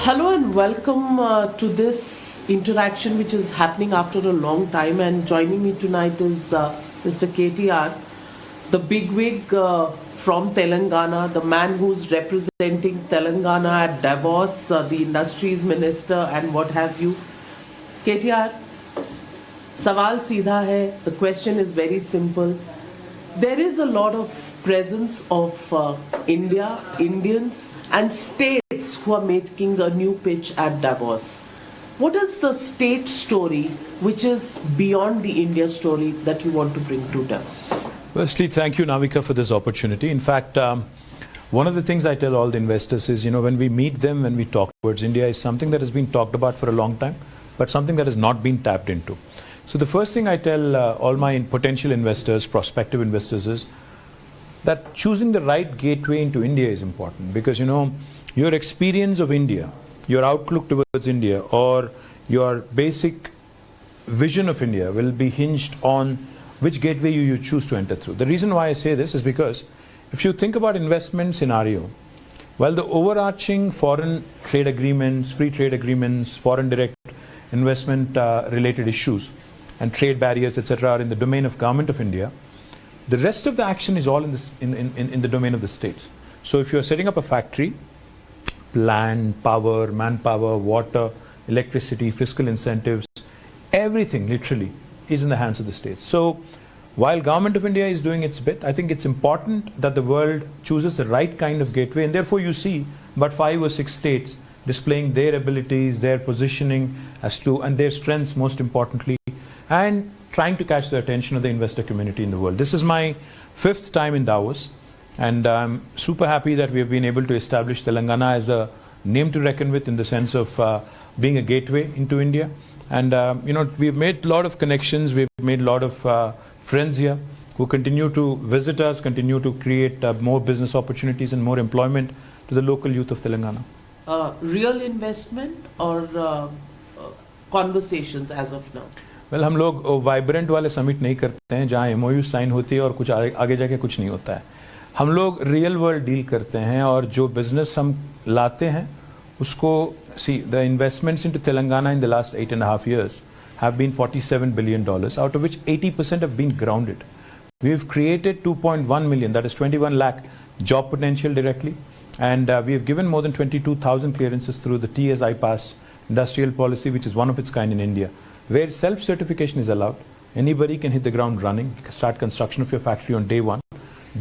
Hello and welcome to this interaction which is happening after a long time, and joining me tonight is Mr. KTR, the bigwig from Telangana, the man who's representing Telangana at Davos, the industries minister and what have you. KTR, सवाल सीधा है. The question is very simple. There is a lot of presence of India, Indians and states who are making a new pitch at Davos. What is the state story which is beyond the India story that you want to bring to Davos? Firstly, thank you, Navika, for this opportunity. In fact, one of the things I tell all the investors is, when we meet them, when we talk towards India, is something that has been talked about for a long time, but something that has not been tapped into. So the first thing I tell all my potential investors, prospective investors, is that choosing the right gateway into India is important, because your experience of India, your outlook towards India, or your basic vision of India will be hinged on which gateway you choose to enter through. The reason why I say this is because if you think about investment scenario, while the overarching foreign trade agreements, free trade agreements, foreign direct investment related issues and trade barriers, etc., are in the domain of government of India, the rest of the action is all in the domain of the states. So if you're setting up a factory, land, power, manpower, water, electricity, fiscal incentives, everything literally is in the hands of the states. So while government of India is doing its bit, I think it's important that the world chooses the right kind of gateway, and therefore you see about 5 or 6 states displaying their abilities, their positioning and their strengths most importantly, and trying to catch the attention of the investor community in the world. This is my 5th time in Davos, and I'm super happy that we have been able to establish Telangana as a name to reckon with in the sense of being a gateway into India. And we've made a lot of connections, we've made a lot of friends here who continue to visit us, continue to create more business opportunities and more employment to the local youth of Telangana. Real investment or conversations as of now? Well, हम लोग vibrant वाले summit नहीं करते हैं जहाँ MOU sign होती है और कुछ आगे जाके कुछ नहीं होता है. हम लोग रियल वर्ल्ड डील करते हैं, और जो बिजनेस हम लाते हैं उसको the investments into Telangana in the last 8.5 years have been $47 billion, out of which 80% have been grounded. We've created 2.1 million, that is 21 lakh job potential directly, and we have given more than 22,000 clearances through the TS iPass industrial policy, which is one of its kind in India, where self-certification is allowed. Anybody can hit the ground running, start construction of your factory on day one.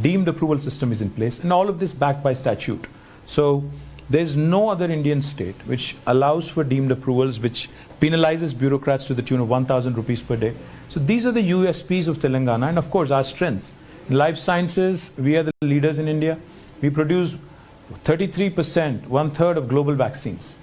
Deemed approval system is in place, and all of this backed by statute. So there's no other Indian state which allows for deemed approvals, which penalizes bureaucrats to the tune of 1,000 rupees per day. So these are the USPs of Telangana, and of course our strengths. In life sciences, we are the leaders in India. We produce 33%, 1/3 of global vaccines.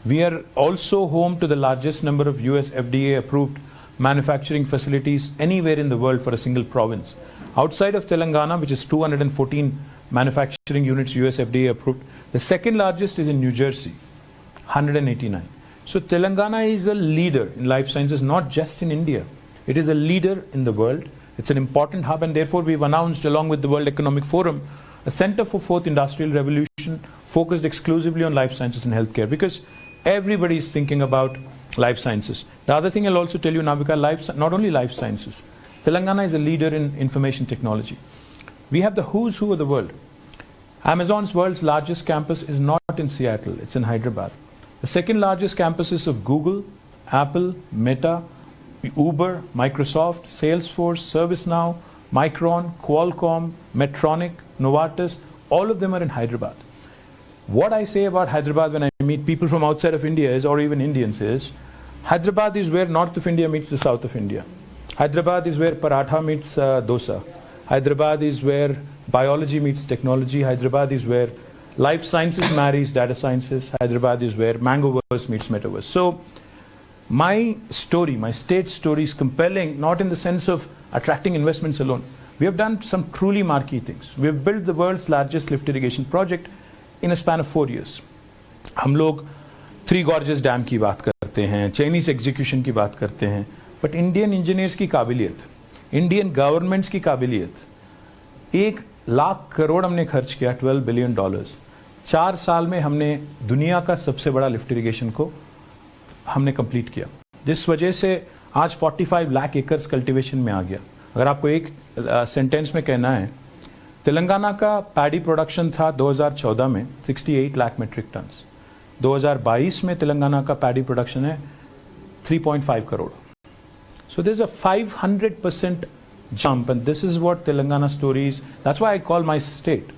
We are also home to the largest number of US FDA approved manufacturing facilities anywhere in the world for a single province. Outside of Telangana, which is 214 manufacturing units US FDA approved, the second largest is in New Jersey, 189. So Telangana is a leader in life sciences, not just in India. It is a leader in the world. It's an important hub, and therefore we've announced, along with the World Economic Forum, a Center for Fourth Industrial Revolution focused exclusively on life sciences and healthcare, because everybody is thinking about life sciences. The other thing I'll also tell you, Navika, not only life sciences. Telangana is a leader in information technology. We have the who's who of the world. Amazon's world's largest campus is not in Seattle, it's in Hyderabad. The second largest campuses of Google, Apple, Meta, Uber, Microsoft, Salesforce, ServiceNow, Micron, Qualcomm, Medtronic, Novartis, all of them are in Hyderabad. What I say about Hyderabad when I meet people from outside of India is, or even Indians, is Hyderabad is where north of India meets the south of India. Hyderabad is where paratha meets dosa. Hyderabad is where biology meets technology. Hyderabad is where life sciences marries data sciences. Hyderabad is where Mangoverse meets Metaverse. So my story, my state story is compelling, not in the sense of attracting investments alone. We have done some truly marquee things. We have built the world's largest lift irrigation project in a span of 4 years. हम लोग 3 gorgeous dam की बात करते हैं, Chinese execution की बात करते हैं, but Indian engineers की काबिलियत, Indian governments की काबिलियत, 1 लाख करोड़ हमने खर्च किया, $12 billion, 4 साल में हमने दुनिया का सबसे बड़ा लिफ्ट इरिगेशन को हमने कंप्लीट किया, जिस वजह से आज 45 लाख एकर्स कल्टीवेशन में आ गया। अगर आपको एक सेंटेंस में कहना है, तेलंगाना का पैडी प्रोडक्शन था 2014 में 68 लाख मेट्रिक टन्स, 2022 में तेलंगाना का पैडी प्रोडक्शन है 3.5 crore. So there's a 500% jump, and this is what Telangana story is. That's why I call my state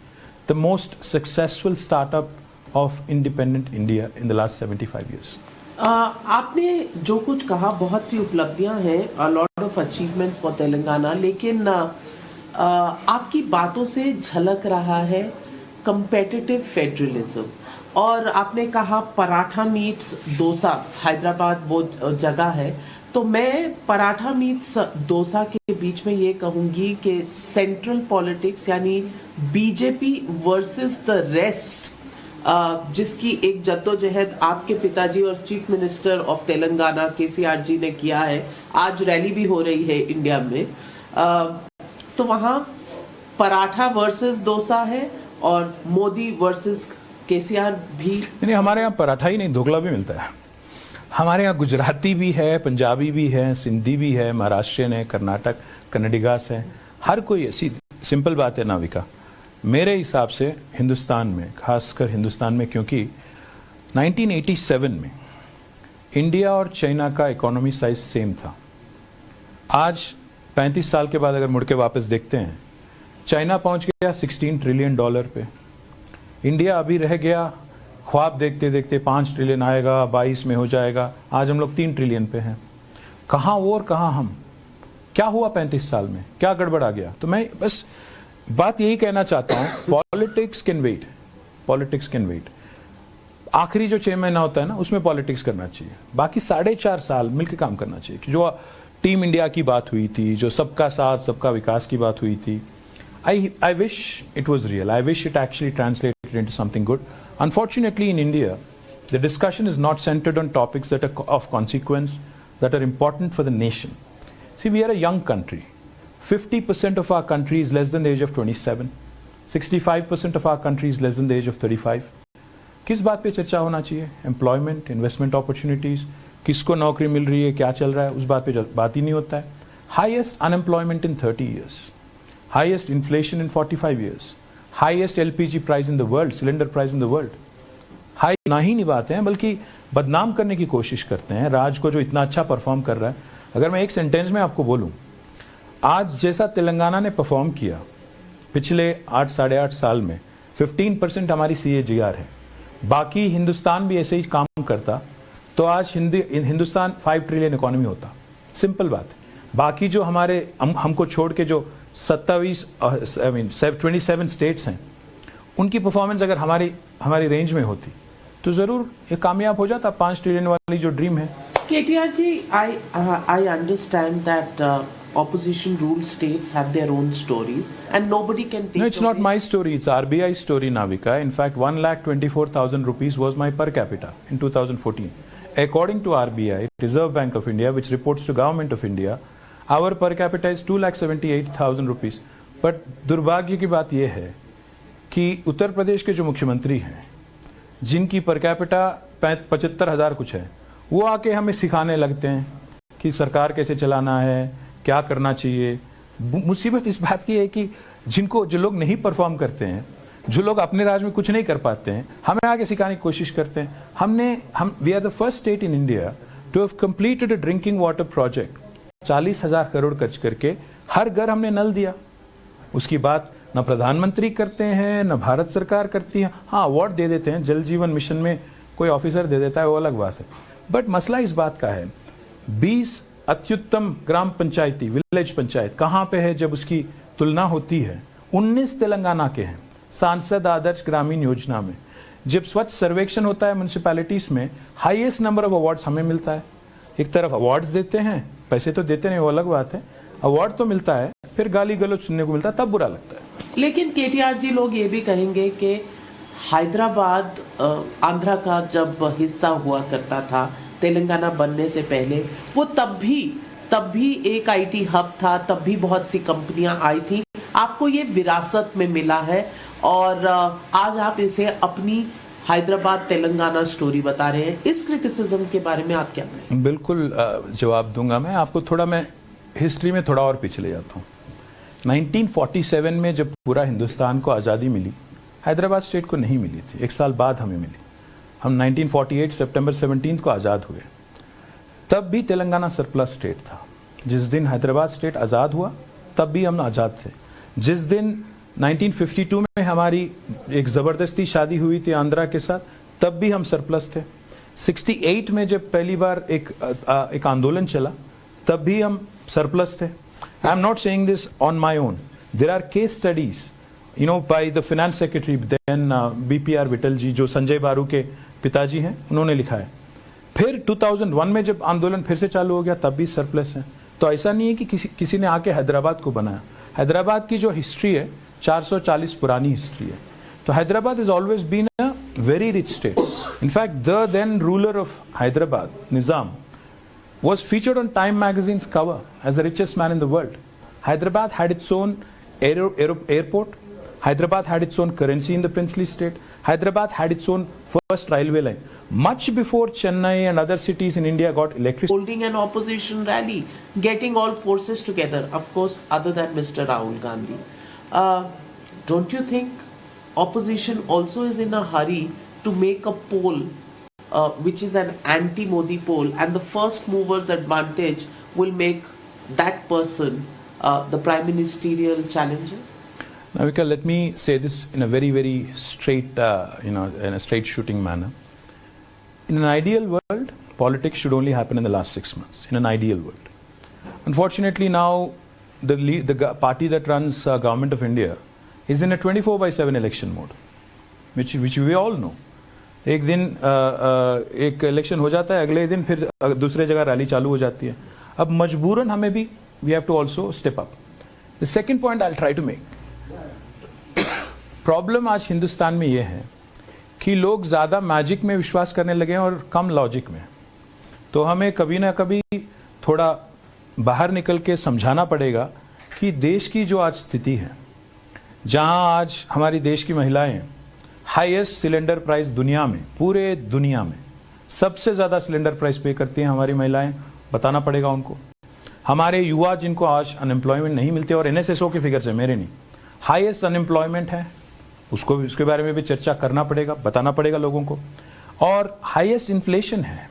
the most successful startup of independent India in the last 75 years. आपने जो कुछ कहा, बहुत सी उपलब्धियां हैं, a lot of achievements for Telangana, लेकिन आपकी बातों से झलक रहा है competitive federalism। और आपने कहा पराठा मीट्स डोसा, हैदराबाद वो जगह है, तो मैं पराठा मीट्स डोसा के बीच में ये कहूंगी कि सेंट्रल पॉलिटिक्स यानी बीजेपी वर्सेस द रेस्ट, जिसकी एक जद्दोजहद आपके पिताजी और chief minister of Telangana KCR ji ने किया है, आज रैली भी हो रही है इंडिया में, तो वहाँ पराठा वर्सेस डोसा है और मोदी वर्सेस केसीआर भी। नहीं, हमारे यहाँ पराठा ही नहीं, ढोकला भी मिलता है। हमारे यहाँ गुजराती भी है, पंजाबी भी है, सिंधी भी है, महाराष्ट्रियन है, कर्नाटक कन्नडिगास है, हर कोई ऐसी सिंपल बात है नाविका। मेरे हिसाब से हिंदुस्तान में, खासकर हिंदुस्तान में, क्योंकि 1987 में इंडिया और चाइना का इकोनॉमी साइज सेम था। आज 35 साल के बाद अगर मुड़ के वापस देखते हैं, चाइना पहुंच गया $16 ट्रिलियन पे, इंडिया अभी रह गया ख्वाब देखते देखते 5 ट्रिलियन आएगा, 22 में हो जाएगा, आज हम लोग 3 ट्रिलियन पे हैं। कहाँ वो और कहाँ हम? क्या हुआ 35 साल में? क्या गड़बड़ आ गया? तो मैं बस बात यही कहना चाहता हूँ, politics can wait, politics can wait. आखिरी जो 6 महीना होता है ना, उसमें पॉलिटिक्स करना चाहिए, बाकी 4.5 साल मिलकर काम करना चाहिए। कि जो टीम इंडिया की बात हुई थी, जो सबका साथ सबका विकास की बात हुई थी, I wish it was real. I wish it actually translated into something good. Unfortunately, in India, the discussion is not centered on topics that are of consequence, that are important for the nation. See, we are a young country. 50% of our country is less than the age of 27. 65% of our country is less than the age of 35. किस बात पे चर्चा होना चाहिए? Employment, investment opportunities, किसको नौकरी मिल रही है, क्या चल रहा है, उस बात पे बात ही नहीं होता है। Highest unemployment in 30 years. Highest inflation in 45 years, highest LPG price in the world, cylinder price in the world. High ना ही निभाते हैं, बल्कि बदनाम करने की कोशिश करते हैं राज को, जो इतना अच्छा परफॉर्म कर रहा है। अगर मैं एक सेंटेंस में आपको बोलूं, आज जैसा तेलंगाना ने परफॉर्म किया पिछले 8-8.5 साल में, 15% हमारी CAGR है, बाकी हिंदुस्तान भी ऐसे ही काम करता तो आज हिंदुस्तान 5 ट्रिलियन इकोनॉमी होता। सिंपल बात है। बाकी जो हमारे हमको छोड़ के जो 27 स्टेट्स हैं, उनकी परफॉर्मेंस अगर हमारी रेंज में होती तो जरूर ये कामयाब हो जाता 5 ट्रिलियन वाली जो ड्रीम है। KTR ji, I understand that opposition ruled states have their own stories and nobody can take. No, it's not my story, it's RBI's story, Navika. In fact, 1,24,000 rupees was my per capita in 2014. According to RBI, Reserve Bank of India, which reports to Government of India, our per capita is 2,78,000 rupees. But दुर्भाग्य की बात यह है कि उत्तर प्रदेश के जो मुख्यमंत्री हैं, जिनकी पर कैपिटा 75,000 कुछ है, वो आके हमें सिखाने लगते हैं कि सरकार कैसे चलाना है, क्या करना चाहिए। मुसीबत इस बात की है कि जो लोग नहीं परफॉर्म करते हैं, जो लोग अपने राज्य में कुछ नहीं कर पाते हैं, हमें आगे सिखाने की कोशिश करते हैं। We are the first state in India to have completed a drinking water project. 40,000 crore खर्च करके हर घर हमने नल दिया। उसकी बात न प्रधानमंत्री करते हैं, न भारत सरकार करती है। हाँ, अवार्ड दे देते हैं, जल जीवन मिशन में कोई ऑफिसर दे देता है, वो अलग बात है। बट मसला इस बात का है, 20 अत्युत्तम ग्राम पंचायती, विलेज पंचायत कहाँ पे है जब उसकी तुलना होती है? 19 तेलंगाना के हैं सांसद आदर्श ग्रामीण योजना में। जब स्वच्छ सर्वेक्षण होता है म्यूनिसिपैलिटीज में, हाईएस्ट नंबर ऑफ अवार्ड्स हमें मिलता है। एक तरफ अवार्ड्स देते हैं, पैसे तो देते नहीं, वो अलग बात है, अवार्ड तो मिलता है, फिर गाली गलौज सुनने को मिलता है, तब बुरा लगता है। लेकिन केटीआर जी, लोग ये भी कहेंगे कि हैदराबाद आंध्रा का जब हिस्सा हुआ करता था तेलंगाना बनने से पहले, वो तब भी एक आईटी हब था, तब भी बहुत सी कंपनियां आई थी। आपको ये विरासत में मिला है और आज आप इसे अपनी हैदराबाद तेलंगाना स्टोरी बता रहे हैं। इस क्रिटिसिज्म के बारे में आप क्या कहें? बिल्कुल जवाब दूंगा मैं आपको। थोड़ा मैं हिस्ट्री में थोड़ा और पीछे ले जाता हूँ। 1947 में जब पूरा हिंदुस्तान को आज़ादी मिली, हैदराबाद स्टेट को नहीं मिली थी, एक साल बाद हमें मिली। हम 1948 सितंबर 17 को आज़ाद हुए, तब भी तेलंगाना सरप्लस स्टेट था। जिस दिन हैदराबाद स्टेट आज़ाद हुआ तब भी हम आज़ाद थे। जिस दिन 1952 में हमारी एक ज़बरदस्ती शादी हुई थी आंध्रा के साथ, तब भी हम सरप्लस थे। 68 में जब पहली बार एक आंदोलन चला, तब भी हम सरप्लस थे। I am not saying this on my own, there are case studies by the finance secretary then BPR Vittal ji, जो संजय बारू के पिताजी हैं, उन्होंने लिखा है। फिर 2001 में जब आंदोलन फिर से चालू हो गया, तब भी सरप्लस है। तो ऐसा नहीं है कि किसी ने आके हैदराबाद को बनाया। हैदराबाद की जो हिस्ट्री है 440 पुरानी हिस्ट्री है। तो Hyderabad is always been a very rich state. In fact the then ruler of Hyderabad, Nizam, was featured on Time magazine's cover as the richest man in the world. Hyderabad had its own airport. Hyderabad had its own currency in the princely state. Hyderabad had its own first railway line. Much before Chennai and other cities in India got electricity. Holding an opposition rally, getting all forces together, of course, other than Mr. Rahul Gandhi. Don't you think opposition also is in a hurry to make a poll which is an anti-Modi poll, and the first mover's advantage will make that person the prime ministerial challenger? Navika, let me say this in a very, very straight, in a straight shooting manner. In an ideal world, politics should only happen in the last 6 months. In an ideal world, unfortunately, now the party that runs government of India is in a 24/7 election mode, which we all know. एक दिन एक election हो जाता है, अगले दिन फिर दूसरे जगह रैली चालू हो जाती है। अब मजबूरन हमें भी we have to also step up. The second point I will try to make, problem आज हिंदुस्तान में ये है कि लोग ज़्यादा मैजिक में विश्वास करने लगे हैं और कम लॉजिक में। तो हमें कभी ना कभी थोड़ा बाहर निकल के समझाना पड़ेगा कि देश की जो आज स्थिति है, जहां आज हमारी देश की महिलाएं हाईएस्ट सिलेंडर प्राइस दुनिया में, पूरे दुनिया में सबसे ज़्यादा सिलेंडर प्राइस पे करती हैं हमारी महिलाएं, बताना पड़ेगा उनको। हमारे युवा जिनको आज अनएम्प्लॉयमेंट नहीं मिलती, और NSSO के फिगर से, मेरे नहीं, हाईएस्ट अनएम्प्लॉयमेंट है, उसके बारे में भी चर्चा करना पड़ेगा, बताना पड़ेगा लोगों को। और हाईएस्ट इन्फ्लेशन है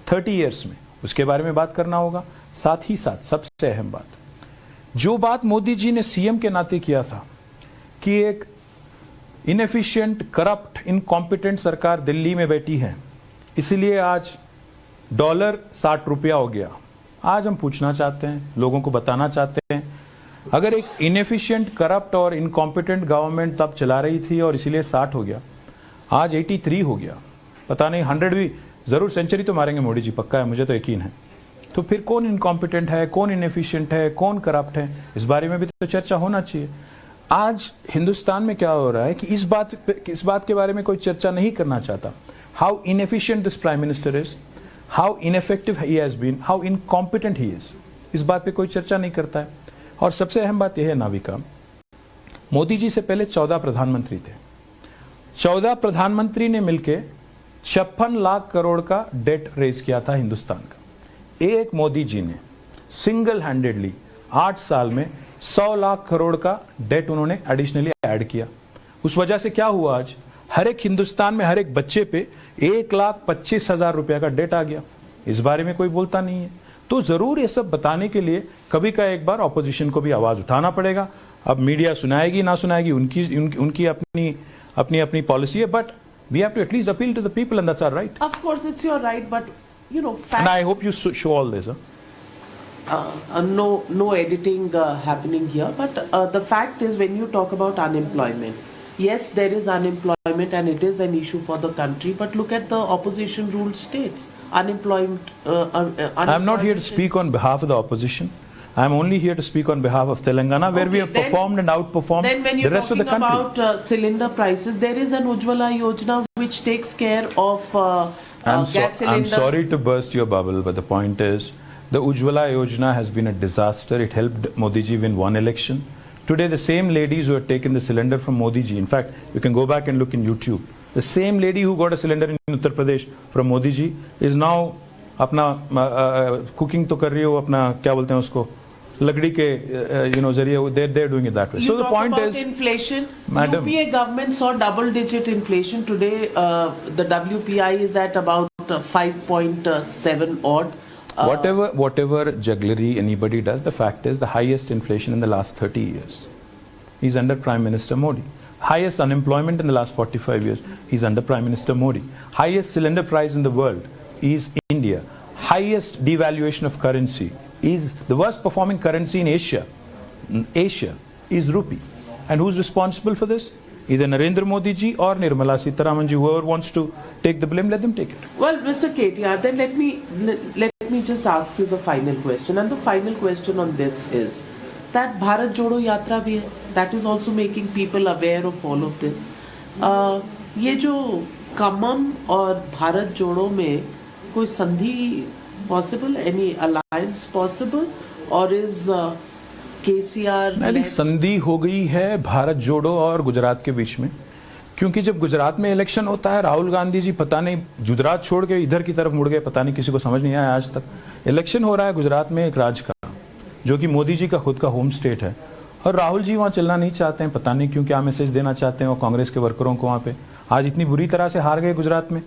30 ईयर्स में, उसके बारे में बात करना होगा। साथ ही साथ सबसे अहम बात, जो बात मोदी जी ने CM के नाते किया था कि एक इनएफिशिएंट, करप्ट, इनकॉम्पिटेंट सरकार दिल्ली में बैठी है, इसलिए आज डॉलर 60 रुपया हो गया। आज हम पूछना चाहते हैं, लोगों को बताना चाहते हैं, अगर एक इनएफिशिएंट, करप्ट और इनकॉम्पिटेंट गवर्नमेंट तब चला रही थी और इसीलिए 60 हो गया, आज 83 हो गया, पता नहीं 100 भी, जरूर सेंचुरी तो मारेंगे मोदी जी, पक्का है, मुझे तो यकीन है। तो फिर कौन इनकॉम्पिटेंट है, कौन इनएफिशिएंट है, कौन करप्ट है, इस बारे में भी तो चर्चा होना चाहिए। आज हिंदुस्तान में क्या हो रहा है कि इस बात के बारे में कोई चर्चा नहीं करना चाहता। How inefficient this prime minister is, how ineffective he has been, how incompetent he is, इस बात पे कोई चर्चा नहीं करता है। और सबसे अहम बात यह है नाविका, मोदी जी से पहले 14 प्रधानमंत्री थे। 14 प्रधानमंत्री ने मिलकर 56 लाख करोड़ का डेट रेज किया था हिंदुस्तान का। एक मोदी जी ने सिंगल हैंडेडली 8 साल में 100 लाख करोड़ का डेट उन्होंने एडिशनली ऐड किया। उस वजह से क्या हुआ, आज हर एक हिंदुस्तान में हर एक बच्चे पे 1,25,000 रुपया का डेट आ गया। इस बारे में कोई बोलता नहीं है। तो जरूर ये सब बताने के लिए कभी का एक बार ऑपोजिशन को भी आवाज उठाना पड़ेगा। अब मीडिया सुनाएगी ना सुनाएगी, उनकी अपनी पॉलिसी है, but we have to at least appeal to the people, and that's our right. Of course, it's your right, but facts. And I hope you show all this. No editing happening here, but the fact is, when you talk about unemployment, yes, there is unemployment and it is an issue for the country, but look at the opposition ruled states. Unemployment. I'm not here to speak on behalf of the opposition. I'm only here to speak on behalf of Telangana, where we have performed and outperformed the rest of the country. Then when you're talking about cylinder prices, there is an Ujjwala Yojana which takes care of gas cylinders. I'm sorry to burst your bubble, but the point is, the Ujjwala Yojana has been a disaster. It helped Modi ji win one election. Today, the same ladies who had taken the cylinder from Modi ji, in fact, you can go back and look in YouTube. The same lady who got a cylinder in Uttar Pradesh from Modi ji is now अपना cooking तो कर रही हो अपना क्या बोलते हैं उसको लकड़ी के जरिए they're doing it that way. You So the talk point about is, inflation. Madam, UPA government saw double-digit inflation today. The WPI is at about 5.7 odd. whatever jugglery anybody does, the fact is the highest inflation in the last 30 years is under Prime Minister Modi. Highest unemployment in the last 45 years is under Prime Minister Modi. Highest cylinder price in the world is India. Highest devaluation of currency is the worst performing currency in Asia. Asia is rupee. And who's responsible for this? Either Narendra Modi ji or Nirmala Sitharaman ji. Whoever wants to take the blame, let them take it. Well, Mr. KTR, then let me just ask you the final question. And the final question on this is that Bharat Jodo Yatra bhi hai. That is also making people aware of all of this. ये जो कमम और भारत जोड़ो में कोई संधि possible, any alliance possible, or is KCR? I think संधि हो गई है भारत जोड़ो और गुजरात के बीच में, क्योंकि जब गुजरात में इलेक्शन होता है राहुल गांधी जी पता नहीं गुजरात छोड़ के इधर की तरफ मुड़ गए, पता नहीं किसी को समझ नहीं आया आज तक। इलेक्शन हो रहा है गुजरात में एक राज्य का जो कि मोदी जी का खुद का होम स्टेट है, और राहुल जी वहां चलना नहीं चाहते हैं, पता नहीं क्यों, क्या मैसेज देना चाहते हैं वो कांग्रेस के वर्करों को वहां पे। आज इतनी बुरी तरह से हार गए गुजरात में,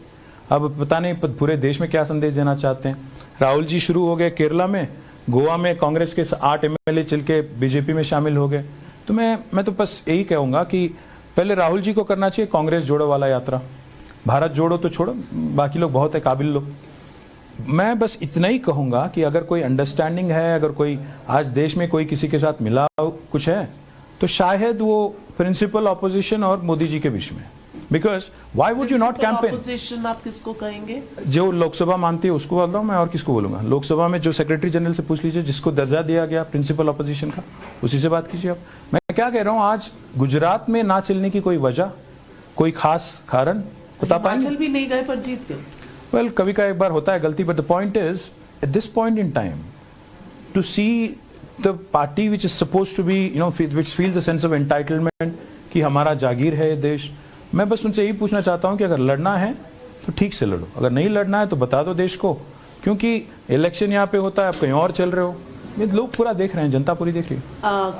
अब पता नहीं पूरे देश में क्या संदेश देना चाहते हैं। राहुल जी शुरू हो गए केरला में, गोवा में कांग्रेस के 8 MLA चल के बीजेपी में शामिल हो गए। तो मैं तो बस यही कहूंगा कि पहले राहुल जी को करना चाहिए कांग्रेस जोड़ो वाला यात्रा, भारत जोड़ो तो छोड़ो, बाकी लोग बहुत है काबिल लोग। मैं बस इतना ही कहूंगा कि अगर कोई अंडरस्टैंडिंग है, अगर कोई आज देश में कोई किसी के साथ मिला कुछ है, तो शायद वो प्रिंसिपल ऑपोजिशन और मोदी जी के बीच में। Because why would you not campaign? Opposition आप किसको कहेंगे? जो लोकसभा मानती है उसको बोल रहा हूं मैं, और किसको बोलूंगा? लोकसभा में जो सेक्रेटरी जनरल से पूछ लीजिए, जिसको दर्जा दिया गया प्रिंसिपल ऑपोजिशन का, उसी से बात कीजिए आप। मैं क्या कह रहा हूं, आज गुजरात में ना चलने की कोई वजह, कोई खास कारण बता पाएंगे? हिमाचल भी नहीं गए पर जीत गए। वेल, कभी का एक बार होता है गलती, but the point is at this point in time to see the party which is suppose to be which feels a sense of entitlement कि हमारा जागीर है ये देश। मैं बस उनसे यही पूछना चाहता हूं कि अगर लड़ना है तो ठीक से लड़ो, अगर नहीं लड़ना है तो बता दो देश को, क्योंकि इलेक्शन यहाँ पे होता है, आप कहीं और चल रहे हो, ये लोग पूरा देख रहे हैं, जनता पूरी देख रही है।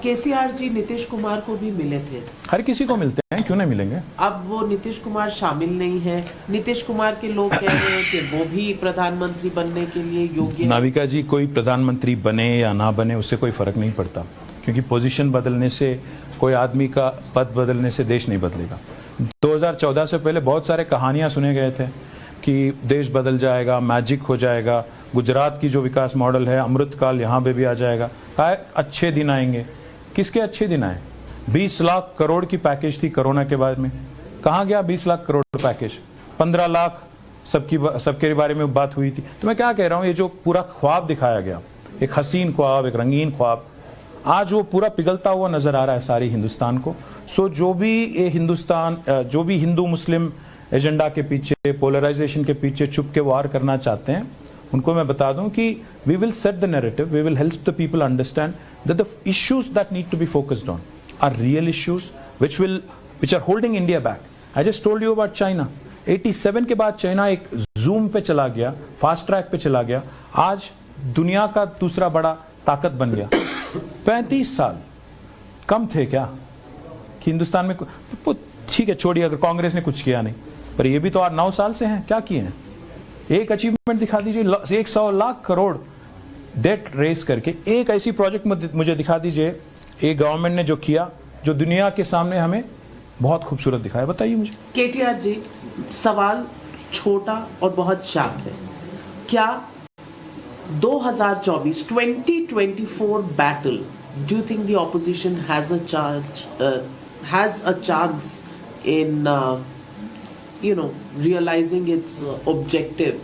केसीआर जी नीतीश कुमार को भी मिले थे। हर किसी को मिलते हैं, क्यों नहीं मिलेंगे? अब वो नीतीश कुमार शामिल नहीं है। नीतीश कुमार के लोग कह रहे हैं कि वो भी प्रधानमंत्री बनने के लिए योग्य है। नाविका जी, कोई प्रधानमंत्री बने या ना बने उससे कोई फर्क नहीं पड़ता, क्योंकि पोजीशन बदलने से, कोई आदमी का पद बदलने से देश नहीं बदलेगा। 2014 से पहले बहुत सारे कहानियां सुने गए थे कि देश बदल जाएगा, मैजिक हो जाएगा, गुजरात की जो विकास मॉडल है अमृतकाल यहाँ पे भी आ जाएगा, अच्छे दिन आएंगे। किसके अच्छे दिन आए? 20 लाख करोड़ की पैकेज थी कोरोना के बाद में, कहाँ गया 20 लाख करोड़ पैकेज? 15 लाख सबके बारे में बात हुई थी। तो मैं क्या कह रहा हूँ, ये जो पूरा ख्वाब दिखाया गया, एक हसीन ख्वाब, एक रंगीन ख्वाब, आज वो पूरा पिघलता हुआ नजर आ रहा है सारी हिंदुस्तान को। सो जो भी ये हिंदुस्तान, जो भी हिंदू मुस्लिम एजेंडा के पीछे, पोलराइजेशन के पीछे छुप के वार करना चाहते हैं, उनको मैं बता दूं कि we will set the narrative, we will help the people understand that the issues that need to be focused on our real issues which are holding India back. I just told you about China. 87 के बाद China एक zoom पे चला गया, fast track पे चला गया, आज दुनिया का दूसरा बड़ा ताकत बन गया। 35 साल कम थे क्या कि हिंदुस्तान में? ठीक है, छोड़िए अगर कांग्रेस ने कुछ किया नहीं, पर ये भी तो 9 साल से हैं, क्या किए हैं? एक अचीवमेंट दिखा दीजिए, 100 लाख करोड़ डेट रेस करके एक ऐसी प्रोजेक्ट मुझे दिखा दीजिए, एक गवर्नमेंट ने जो किया, जो दुनिया के सामने हमें बहुत खूबसूरत दिखाया, बताइए मुझे। केटीआर जी, सवाल छोटा और बहुत शार्प है। क्या 2024 battle, do you think the opposition has a chance in realizing its objective?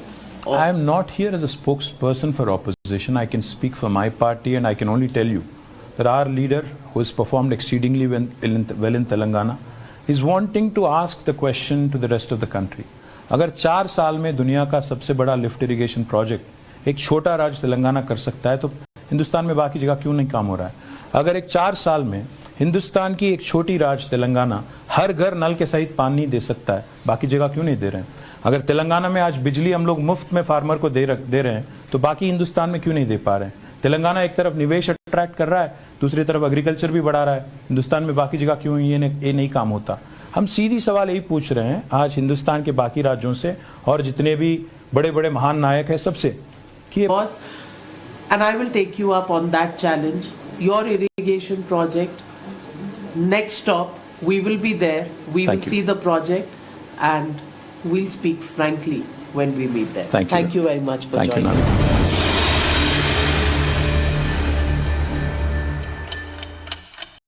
I am not here as a spokesperson for opposition. I can speak for my party, and I can only tell you that our leader, who has performed exceedingly well in Telangana, is wanting to ask the question to the rest of the country. अगर 4 साल में दुनिया का सबसे बड़ा lift irrigation project एक छोटा राज्य तेलंगाना कर सकता है, तो हिंदुस्तान में बाकी जगह क्यों नहीं काम हो रहा है? अगर एक 4 साल में हिंदुस्तान की एक छोटी राज्य तेलंगाना हर घर नल के सहित पानी दे सकता है, बाकी जगह क्यों नहीं दे रहे हैं? अगर तेलंगाना में आज बिजली हम लोग मुफ्त में फार्मर को दे रहे हैं तो बाकी हिंदुस्तान में क्यों नहीं दे पा रहे हैं? तेलंगाना एक तरफ निवेश अट्रैक्ट कर रहा है, दूसरी तरफ एग्रीकल्चर भी बढ़ा रहा है, हिंदुस्तान में बाकी जगह क्यों ये नहीं काम होता? हम सीधी सवाल यही पूछ रहे हैं आज हिंदुस्तान के बाकी राज्यों से और जितने भी बड़े बड़े महान नायक हैं सबसे कि Boss, and I will take you up on that challenge. Your irrigation project, next stop, we will be there. We Thank will you. see the project and we'll speak frankly when we meet there. Thank you. Thank you very much for Thank you, joining. Nana.